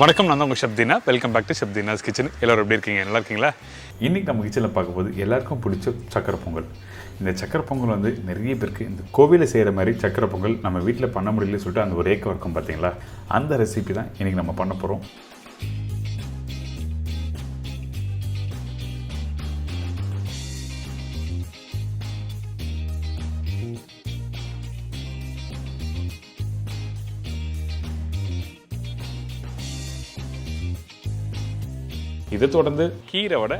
வணக்கம், நான் தான் உங்கள் Shabdina. Welcome back to Shabdina's kitchen. எல்லோரும் எப்படி இருக்கீங்க? நல்லா இருக்கீங்களா? இன்றைக்கி நம்ம கிச்சனில் பார்க்கும்போது எல்லாருக்கும் பிடிச்ச சக்கரை பொங்கல். இந்த சக்கரை பொங்கல் வந்து நிறைய பேருக்கு இந்த கோவிலில் செய்கிற மாதிரி சக்கரை பொங்கல் நம்ம வீட்டில் பண்ண முடியலன்னு சொல்லிட்டு அந்த ஒரு ஏக்கம் இருக்கும் பார்த்தீங்களா? அந்த ரெசிபி தான் இன்றைக்கி நம்ம பண்ண போகிறோம். இதை தொடர்ந்து கீரை வடை,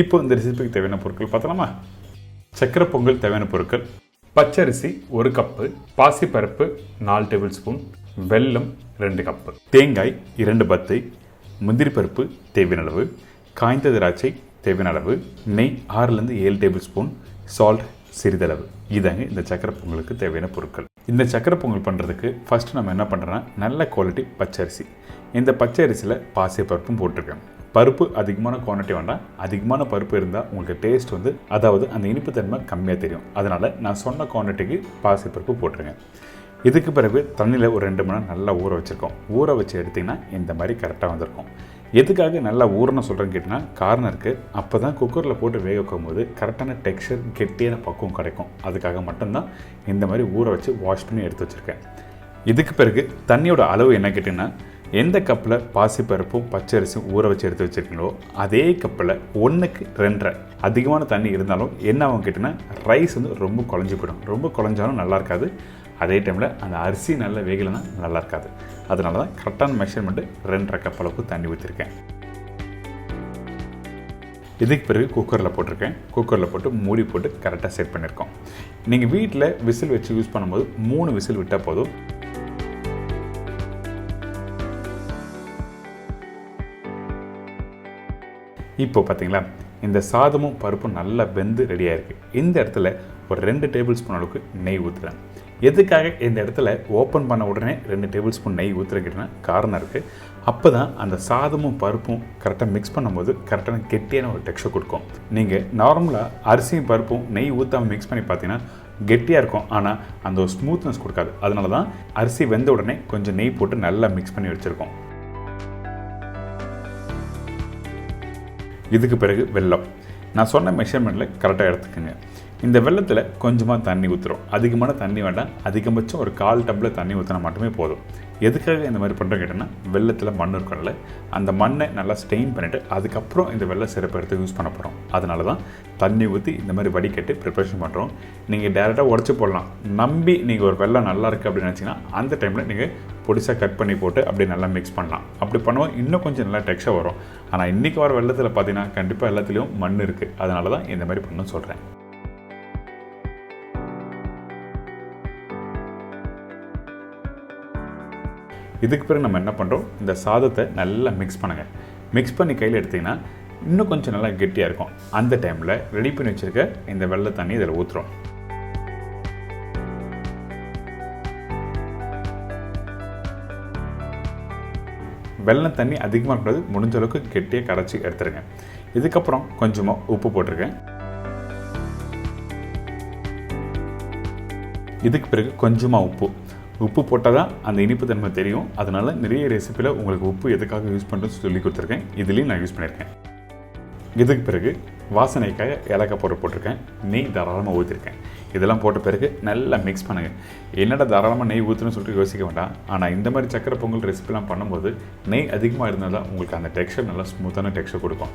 இப்போ இந்த ரெசிபிக்கு தேவையான பொருட்கள் பார்த்தலாமா? சக்கரை பொங்கல் தேவையான பொருட்கள்: பச்சரிசி 1 கப்பு, பாசிப்பருப்பு 4 டேபிள் ஸ்பூன், வெல்லம் 2 கப்பு, தேங்காய் 2 பத்தை, முந்திரி பருப்பு தேவையான அளவு, காய்ந்த திராட்சை தேவையான அளவு, நெய் 6-7 டேபிள் ஸ்பூன், சால்ட் சிறிதளவு. இதாங்க இந்த சக்கரை பொங்கலுக்கு தேவையான பொருட்கள். இந்த சக்கரை பொங்கல் பண்ணுறதுக்கு ஃபஸ்ட்டு நம்ம என்ன பண்ணுறோன்னா, நல்ல குவாலிட்டி பச்சரிசி. இந்த பச்சரிசியில் பாசிப்பருப்பும் போட்டிருக்கேன். பருப்பு அதிகமான குவான்டிட்டி வேண்டாம். அதிகமான பருப்பு இருந்தால் உங்களுக்கு டேஸ்ட் வந்து, அதாவது அந்த இனிப்பு தன்மை கம்மியாக தெரியும். அதனால் நான் சொன்ன குவான்டிட்டிக்கு பாசிப்பருப்பு போட்டுருங்க. இதுக்கு பிறகு தண்ணியில் ஒரு 2 மணி நேரம் நல்லா ஊற வச்சுருக்கோம். ஊற வச்சு எடுத்திங்கன்னா இந்த மாதிரி கரெக்டாக வந்திருக்கும். எதுக்காக நல்லா ஊறணும் சொல்கிறேன்னு கேட்டிங்கன்னா, காரணம் இருக்குது. அப்போ தான் குக்கரில் போட்டு வேக வைக்கும் போது கரெக்டான டெக்ஸ்சர், கெட்டியான பக்குவம் கிடைக்கும். அதுக்காக மட்டும்தான் இந்த மாதிரி ஊற வச்சு வாஷ் பண்ணி எடுத்து வச்சுருக்கேன். இதுக்கு பிறகு தண்ணியோட அளவு என்ன கேட்டிங்கன்னா, எந்த கப்பில் பாசிப்பருப்பும் பச்சரிசியும் ஊற வச்சு எடுத்து வச்சுருக்கீங்களோ அதே கப்பில் 1க்கு 2.5 அதிகமான தண்ணி இருந்தாலும் என்ன ஆகும் கேட்டிங்கன்னா, ரைஸ் வந்து ரொம்ப குழஞ்சி போயிடும். ரொம்ப குழஞ்சாலும் நல்லா இருக்காது. அதே டைமில் அந்த அரிசி நல்லா வேகலைன்னா நல்லா இருக்காது. அதனால தான் கரெக்டான மெஷர்மெண்ட்டு 2.5 கப் அளவுக்கு தண்ணி ஊற்றிருக்கேன். இதுக்கு பிறகு குக்கரில் போட்டிருக்கேன். குக்கரில் போட்டு மூடி போட்டு கரெக்டாக செட் பண்ணியிருக்கோம். நீங்கள் வீட்டில் விசில் வச்சு யூஸ் பண்ணும்போது 3 விசில் விட்டால் போதும். இப்போ பார்த்தீங்களா, இந்த சாதமும் பருப்பும் நல்லா வெந்து ரெடியாக இருக்குது. இந்த இடத்துல ஒரு 2 டேபிள் ஸ்பூன் அளவுக்கு நெய் ஊற்றுறேன். எதுக்காக இந்த இடத்துல ஓப்பன் பண்ண உடனே 2 டேபிள் ஸ்பூன் நெய் ஊற்றுறக்கிட்டேன்னா காரணம் இருக்குது. அப்போ தான் அந்த சாதமும் பருப்பும் கரெக்டாக மிக்ஸ் பண்ணும்போது கரெக்டான கெட்டியான ஒரு டெக்ஸ்சர் கொடுக்கும். நீங்கள் நார்மலாக அரிசியும் பருப்பும் நெய் ஊற்றாமல் மிக்ஸ் பண்ணி பார்த்தீங்கன்னா கெட்டியாக இருக்கும். ஆனால் அந்த ஒரு ஸ்மூத்னஸ் கொடுக்காது. அதனால தான் அரிசி வெந்த உடனே கொஞ்சம் நெய் போட்டு நல்லா மிக்ஸ் பண்ணி வச்சுருக்கோம். இதுக்கு பிறகு வெல்லம். நான் சொன்ன மெஷர்மெண்ட்டில் கரெக்டாக எடுத்துக்கோங்க. இந்த வெல்லத்தில் கொஞ்சமாக தண்ணி ஊற்றுறோம். அதிகமான தண்ணி வேண்டாம். அதிகபட்சம் ஒரு 1/4 டம்ளர் தண்ணி ஊற்றினா மட்டுமே போதும். எதுக்காக இந்த மாதிரி பண்ணுறோம் கேட்டோன்னா, வெல்லத்தில் மண் இருக்கணும்ல, அந்த மண்ணை நல்லா ஸ்டெயின் பண்ணிவிட்டு அதுக்கப்புறம் இந்த வெல்ல சிறப்பு எடுத்து யூஸ் பண்ண போகிறோம். அதனால தான் தண்ணி ஊற்றி இந்த மாதிரி வடிகட்டி ப்ரிப்பரேஷன் பண்ணுறோம். நீங்கள் டேரெக்டாக உடச்சி போடலாம். நம்பி நீங்கள் ஒரு வெல்லம் நல்லா இருக்குது அப்படின்னு நினச்சிங்கன்னா அந்த டைமில் நீங்கள் பொடிசாக கட் பண்ணி போட்டு அப்படியே நல்லா மிக்ஸ் பண்ணலாம். அப்படி பண்ணுவோம் இன்னும் கொஞ்சம் நல்லா டெக்ஸ்சர் வரும். ஆனால் இன்றைக்கி வர வெல்லத்தில் பார்த்தீங்கன்னா கண்டிப்பாக எல்லாத்துலேயும் மண் இருக்குது. அதனால தான் இந்த மாதிரி பண்ணணும்னு சொல்கிறேன். இதுக்கு பிறகு நம்ம என்ன பண்ணுறோம், இந்த சாதத்தை நல்லா மிக்ஸ் பண்ணுங்கள். மிக்ஸ் பண்ணி கையில் எடுத்திங்கன்னா இன்னும் கொஞ்சம் நல்லா கெட்டியாக இருக்கும். அந்த டைமில் ரெடி பண்ணி வச்சுருக்க இந்த வெள்ளை தண்ணி இதில் ஊற்றுறோம். வெள்ளம் தண்ணி அதிகமாக இருக்கிறது முடிஞ்ச அளவுக்கு கெட்டியாக கரைச்சி எடுத்துருங்க. இதுக்கப்புறம் கொஞ்சமாக உப்பு போட்டிருக்கேன். இதுக்கு பிறகு கொஞ்சமாக உப்பு போட்டால் தான் அந்த இனிப்பு தன்மை தெரியும். அதனால் நிறைய ரெசிப்பியில் உங்களுக்கு உப்பு எதுக்காக யூஸ் பண்ணுறதுன்னு சொல்லி கொடுத்துருக்கேன். இதுலேயும் நான் யூஸ் பண்ணியிருக்கேன். இதுக்கு பிறகு வாசனைக்காக ஏலக்காய் பவுடர் போட்டிருக்கேன். நெய் தாராளமாக ஊற்றிருக்கேன். இதெல்லாம் போட்ட பிறகு நல்லா மிக்ஸ் பண்ணுங்கள். என்னடா தாராளமாக நெய் ஊற்றணும்னு சொல்லிட்டு யோசிக்க வேண்டாம். ஆனால் இந்த மாதிரி சக்கரை பொங்கல் ரெசிபிலாம் பண்ணும்போது நெய் அதிகமாக இருந்தால் தான் உங்களுக்கு அந்த டெக்ஸ்சர் நல்லா ஸ்மூத்தான டெக்ஸ்சர் கொடுக்கும்.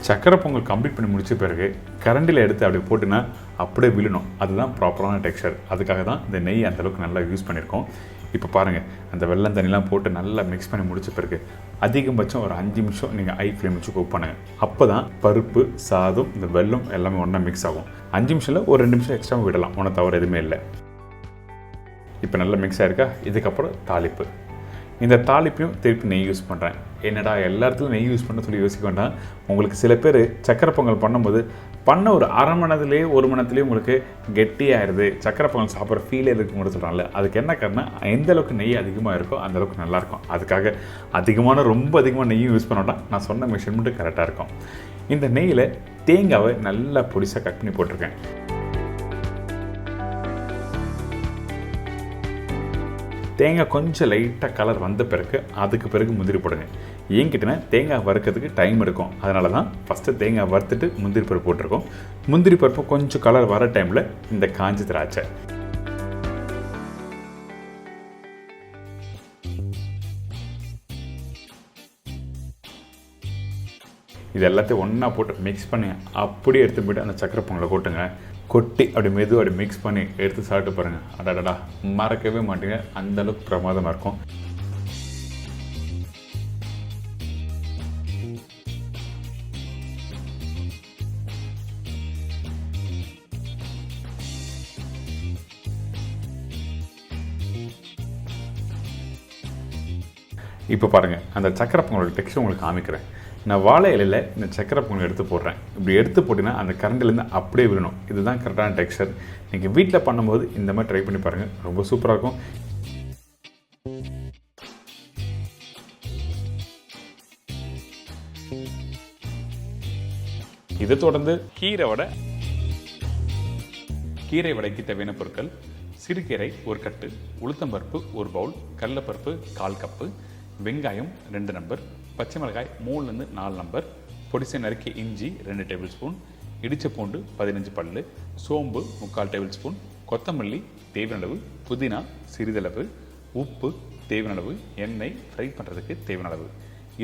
சக்கரை பொங்கல் கம்ப்ளீட் பண்ணி முடிச்ச பிறகு கரண்டியில் எடுத்து அப்படியே போட்டுன்னா அப்படியே விழணும். அதுதான் ப்ராப்பரான டெக்ஸ்சர். அதுக்காக தான் இந்த நெய் அந்தளவுக்கு நல்லா யூஸ் பண்ணியிருக்கோம். இப்போ பாருங்கள், அந்த வெல்லம் தண்ணிலாம் போட்டு நல்லா மிக்ஸ் பண்ணி முடிச்ச பிறகு அதிகபட்சம் ஒரு 5 நிமிஷம் நீங்கள் ஹை ஃப்ளேம் வச்சு குக் பண்ணுங்கள். அப்போ தான் பருப்பு, சாதம், இந்த வெல்லம் எல்லாமே ஒன்றா மிக்ஸ் ஆகும். 5 நிமிஷத்தில் ஒரு 2 நிமிஷம் எக்ஸ்ட்ரா விடலாம். ஒன்றும் தவறு எதுவுமே இல்லை. இப்போ நல்லா மிக்ஸ் ஆகிருக்கா. இதுக்கப்புறம் தாளிப்பு. இந்த தாளிப்பையும் திருப்பி நெய் யூஸ் பண்ணுறேன். என்னடா எல்லா இடத்துலையும் நெய் யூஸ் பண்ண சொல்லி யோசிக்க வேண்டாம். உங்களுக்கு சில பேர் சக்கரை பொங்கல் பண்ணும்போது பண்ண ஒரு அரை மணி நேரத்துலேயே 1 மணி நேரத்துலேயே உங்களுக்கு கெட்டியாகிடுது, சக்கரை பொங்கல் சாப்பிட்ற ஃபீலே இருக்குன்னு கூட சொல்கிறாங்கல்ல. அதுக்கு என்ன காரணம், எந்த அளவுக்கு நெய் அதிகமாக இருக்கோ அந்தளவுக்கு நல்லாயிருக்கும். அதுக்காக ரொம்ப அதிகமாக நெய்யும் யூஸ் பண்ணோன்னா நான் சொன்ன மெஷர்மெண்ட்டு கரெக்டாக இருக்கும். இந்த நெய்யில் தேங்காவை நல்லா பொடிசாக கட் பண்ணி போட்டிருக்கேன். தேங்காய் கொஞ்சம் லைட்டாக கலர் வந்த பிறகு அதுக்கு பிறகு முந்திரி போடுங்க. ஏன் கிட்டனா தேங்காய் வறுக்கிறதுக்கு டைம் எடுக்கும். அதனால தான் ஃபஸ்ட்டு தேங்காய் வறுத்துட்டு முந்திரி பருப்பு போட்டிருக்கோம். முந்திரி பருப்பு கொஞ்சம் கலர் வர டைமில் இந்த காஞ்ச திராட்சை, இது எல்லாத்தையும் ஒன்றா போட்டு மிக்ஸ் பண்ணி அப்படியே எடுத்து போய்ட்டு அந்த சக்கரை பொங்கலை கொட்டுங்க. கொட்டி அப்படி மெதுவாக அப்படி மிக்ஸ் பண்ணி எடுத்து சாப்பிட்டு பாருங்கள். அடடா, மறக்கவே மாட்டீங்க, அந்தளவுக்கு பிரமாதமாக இருக்கும். இப்போ பாருங்கள், அந்த சக்கரை பொங்கலோட டெக்ஸ்டர் உங்களுக்கு காமிக்கிறேன். நான் வாழை இலையில் இந்த சக்கரை பொங்கல் எடுத்து போடுறேன். இப்படி எடுத்து போட்டிங்கன்னா அந்த கரண்டிலேருந்து அப்படியே விழணும். இதுதான் கரெக்டான டெக்ஸ்டர். நீங்கள் வீட்டில் பண்ணும்போது இந்த மாதிரி ட்ரை பண்ணி பாருங்கள், ரொம்ப சூப்பராக இருக்கும். இதை தொடர்ந்து கீரை வடைக்கு தேவையான பொருட்கள்: சிறுகீரை 1 கட்டு, உளுத்தம்பருப்பு 1 பவுல், கடலைப்பருப்பு 1/4 கப்பு, வெங்காயம் 2 நம்பர், பச்சை மிளகாய் 3லேருந்து 4 நம்பர், பொடிசை நறுக்கிய இஞ்சி 2 டேபிள் ஸ்பூன், இடிச்ச பூண்டு 15 பல்லு, சோம்பு 3/4 டேபிள் ஸ்பூன், கொத்தமல்லி தேவையான அளவு, புதினா சிறிதளவு, உப்பு தேவையான அளவு, எண்ணெய் ஃப்ரை பண்ணுறதுக்கு தேவையான அளவு.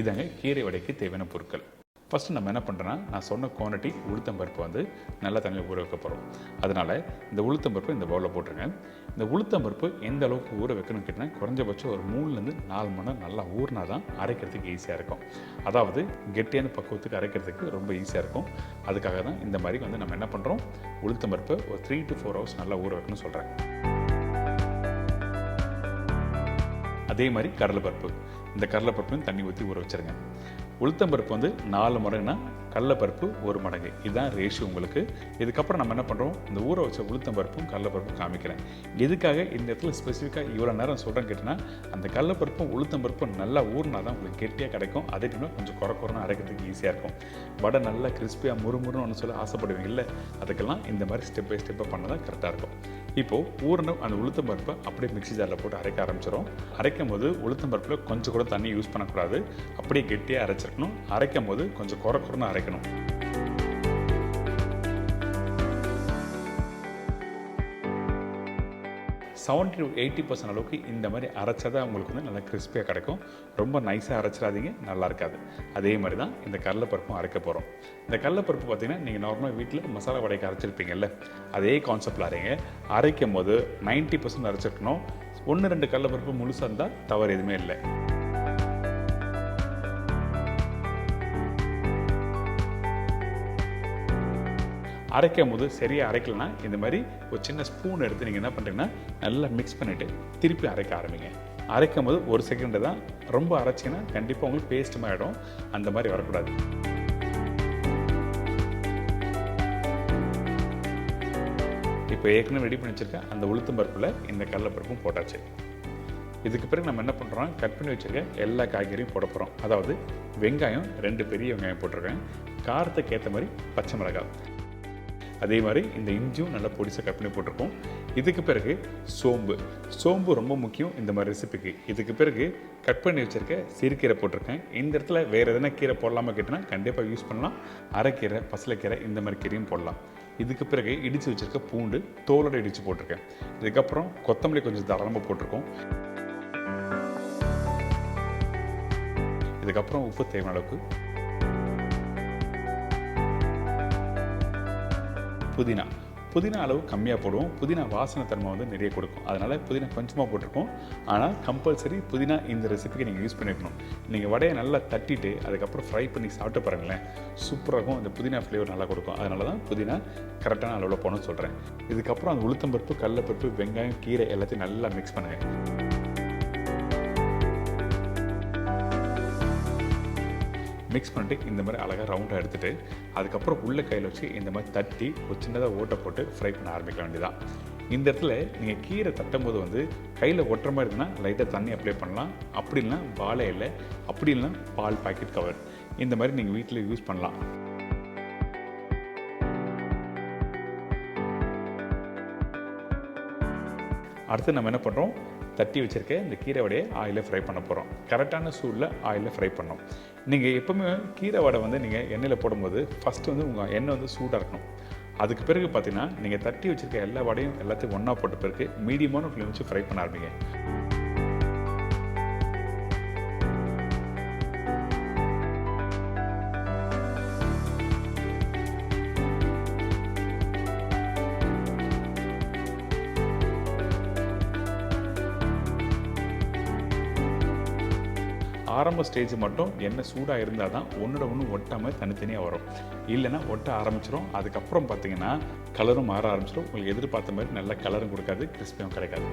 இதாங்க கீரை வடைக்கு தேவையான பொருட்கள். ஃபஸ்ட்டு நம்ம என்ன பண்ணுறோன்னா, நான் சொன்ன குவான்டிட்டி உளுத்தம்பருப்பு வந்து நல்லா தண்ணியில் ஊற வைக்க போகிறோம். அதனால் இந்த உளுத்தம்பருப்பு இந்த பவுலில் போட்டுருங்க. இந்த உளுத்தம்பருப்பு எந்த அளவுக்கு ஊற வைக்கணும்னு கேட்டால், குறைஞ்சபட்சம் ஒரு 3லேருந்து 4 மணி நேரம் நல்லா ஊறினா தான் அரைக்கிறதுக்கு ஈஸியாக இருக்கும். அதாவது கெட்டியான பக்குவத்துக்கு அரைக்கிறதுக்கு ரொம்ப ஈஸியாக இருக்கும். அதுக்காக தான் இந்த மாதிரி வந்து நம்ம என்ன பண்ணுறோம், உளுத்தம்பருப்பை ஒரு 3 to 4 hours நல்லா ஊற வைக்கணும்னு சொல்கிறேன். அதே மாதிரி கடலைப்பருப்பு, இந்த கடலைப்பருப்பையும் தண்ணி ஊற்றி ஊற வச்சுருங்க. உளுத்தம்பருப்பு வந்து 4 மடங்குனா கடலைப்பருப்பு 1 மடங்கு, இதுதான் ரேஷியோ உங்களுக்கு. இதுக்கப்புறம் நம்ம என்ன பண்ணுறோம், இந்த ஊற வச்ச உளுத்தம்பருப்பும் கடலைப்பருப்பும் காமிக்கிறேன். எதுக்காக இந்த இடத்துல ஸ்பெசிஃபிக்காக இவ்வளோ நேரம் சொல்கிறேன்னு கேட்டிங்கன்னா, அந்த கடலைப்பருப்பும் உளுத்தம்பருப்பும் நல்லா ஊறினா தான் உங்களுக்கு கெட்டியாக கிடைக்கும். அதே டைமில் கொஞ்சம் குறைன்னு அரைக்கிறதுக்கு ஈஸியாக இருக்கும். வடை நல்லா கிறிஸ்பியாக முறுமுறுன்னு ஒன்று சொல்ல ஆசைப்படுவீங்க இல்லை, அதுக்கெல்லாம் இந்த மாதிரி ஸ்டெப் பை ஸ்டெப்பாக பண்ணால் தான் கரெக்டாக இருக்கும். இப்போது ஊறின அந்த உளுத்தம்பருப்பை அப்படியே மிக்ஸி ஜாரில் போட்டு அரைக்க ஆரம்பிச்சிடும். அரைக்கும் போது உளுத்தம்பருப்பில் கொஞ்சம் கூட தண்ணி யூஸ் பண்ணக்கூடாது, அப்படியே கெட்டியாக அரைச்சிருக்கணும். அரைக்கும் போது கொஞ்சம் குறைன்னு அரைக்கணும். செவன்ட்டி to 80% அளவுக்கு இந்த மாதிரி அரைச்சா உங்களுக்கு வந்து நல்லா கிறிஸ்பியாக கிடைக்கும். ரொம்ப நைஸாக அரைச்சிடாதீங்க, நல்லா இருக்காது. அதே மாதிரி தான் இந்த கடலைப்பருப்பும் அரைக்க போகிறோம். இந்த கடலைப்பருப்பு பார்த்திங்கன்னா, நீங்கள் நார்மலாக வீட்டில் மசாலா வடைக்கு அரைச்சிருப்பீங்கல்ல, அதே கான்செப்டில் அரைங்க. அரைக்கும் போது 90% அரைச்சிருக்கணும். 1-2 கடலைப்பருப்பு முழுசாக இருந்தால் தவறு எதுவுமே இல்லை. அரைக்கும் போது சரியாக அரைக்கலனா இந்த மாதிரி ஒரு சின்ன ஸ்பூன் எடுத்து நீங்கள் என்ன பண்ணுறீங்கன்னா, நல்லா மிக்ஸ் பண்ணிவிட்டு திருப்பி அரைக்க ஆரம்பிங்க. அரைக்கும் போது 1 செகண்டு தான். ரொம்ப அரைச்சிங்கன்னா கண்டிப்பாக உங்களுக்கு பேஸ்ட் ஆகிடும். அந்த மாதிரி வரக்கூடாது. இப்போ ஏற்கனவே ரெடி பண்ணி வச்சுருக்கேன் அந்த உளுத்தம்பருப்பில் இந்த கடலைப்பருப்பும் போட்டாச்சு. இதுக்கு பிறகு நம்ம என்ன பண்ணுறோம், கட் பண்ணி வச்சுருக்க எல்லா காய்கறியும் போட போகிறோம். அதாவது வெங்காயம் 2 பெரிய வெங்காயம் போட்டிருக்கேன், காரத்துக்கு ஏற்ற மாதிரி பச்சை மிளகாய், அதே மாதிரி இந்த இஞ்சியும் நல்லா பொடிசாக கட் பண்ணி போட்டிருக்கோம். இதுக்கு பிறகு சோம்பு ரொம்ப முக்கியம் இந்த மாதிரி ரெசிபிக்கு. இதுக்கு பிறகு கட் பண்ணி வச்சுருக்க சிறுகீரை போட்டிருக்கேன். இந்த இடத்துல வேறு எதனா கீரை போடலாமா கேட்டோன்னா கண்டிப்பாக யூஸ் பண்ணலாம். அரைக்கீரை, பசலைக்கீரை இந்த மாதிரி கீரையும் போடலாம். இதுக்கு பிறகு இடித்து வச்சுருக்க பூண்டு தோலோடு இடித்து போட்டிருக்கேன். இதுக்கப்புறம் கொத்தமல்லி கொஞ்சம் தாராளமாக போட்டிருக்கோம். இதுக்கப்புறம் உப்பு தேவையான அளவுக்கு, புதினா அளவு கம்மியாக போடுவோம். புதினா வாசனை தன்மை வந்து நிறைய கொடுக்கும். அதனால் புதினா கொஞ்சமாக போட்டிருக்கோம். ஆனால் கம்பல்சரி புதினா இந்த ரெசிபிக்கு நீங்கள் யூஸ் பண்ணிக்கணும். நீங்கள் வடையை நல்லா தட்டிட்டு அதுக்கப்புறம் ஃப்ரை பண்ணி சாப்பிட்டு பாருங்களேன், சூப்பராகவும் அந்த புதினா ஃப்ளேவர் நல்லா கொடுக்கும். அதனால தான் புதினா கரெக்டான அளவில் போகணும்னு சொல்கிறேன். இதுக்கப்புறம் அந்த உளுத்தம்பருப்பு, கடலைப்பருப்பு, வெங்காயம், கீரை எல்லாத்தையும் நல்லா மிக்ஸ் பண்ணுங்கள். மிக்ஸ் பண்ணிட்டு இந்த மாதிரி அழகாக ரவுண்டாக எடுத்துகிட்டு அதுக்கப்புறம் உள்ள கையில் வச்சு இந்த மாதிரி தட்டி ஒரு சின்னதாக ஓட்டை போட்டு ஃப்ரை பண்ண ஆரம்பிக்க வேண்டியதான். இந்த இடத்துல நீங்கள் கீரை தட்டும் போது வந்து கையில் ஒட்டுற மாதிரி இருக்குன்னா லைட்டாக தண்ணி அப்ளை பண்ணலாம். அப்படி இல்லைனா வாழை இலை, அப்படி இல்லைனா பால் பாக்கெட் கவர், இந்த மாதிரி நீங்கள் வீட்டில் யூஸ் பண்ணலாம். அடுத்து நம்ம என்ன பண்ணுறோம், தட்டி வச்சுருக்க இந்த கீரை வடையை ஆயிலில் ஃப்ரை பண்ண போகிறோம். கரெக்டான சூடில் ஆயிலில் ஃப்ரை பண்ணோம். நீங்கள் எப்போவுமே கீரை வடை வந்து நீங்கள் எண்ணெயில் போடும்போது ஃபஸ்ட்டு வந்து உங்கள் எண்ணெய் வந்து சூடாக இருக்கணும். அதுக்கு பிறகு பார்த்தீங்கன்னா நீங்கள் தட்டி வச்சுருக்க எல்லா வடையும் எல்லாத்தையும் ஒன்றா போட்ட பிறகு மீடியமான ஃப்ளேம் வச்சு ஃப்ரை பண்ண ஆரம்பிங்க. ஆரம்ப ஸ்டேஜ் மட்டும் எண்ணெய் சூடாக இருந்தால் தான் ஒன்றோட ஒன்று ஒட்டாமல் தனித்தனியாக வரும். இல்லைன்னா ஒட்ட ஆரம்பிச்சிடும். அதுக்கப்புறம் பார்த்தீங்கன்னா கலரும் மாற ஆரம்பிச்சிடும். உங்களுக்கு எதிர்பார்த்த மாதிரி நல்ல கலரும் கொடுக்காது, கிறிஸ்பியும் கிடைக்காது.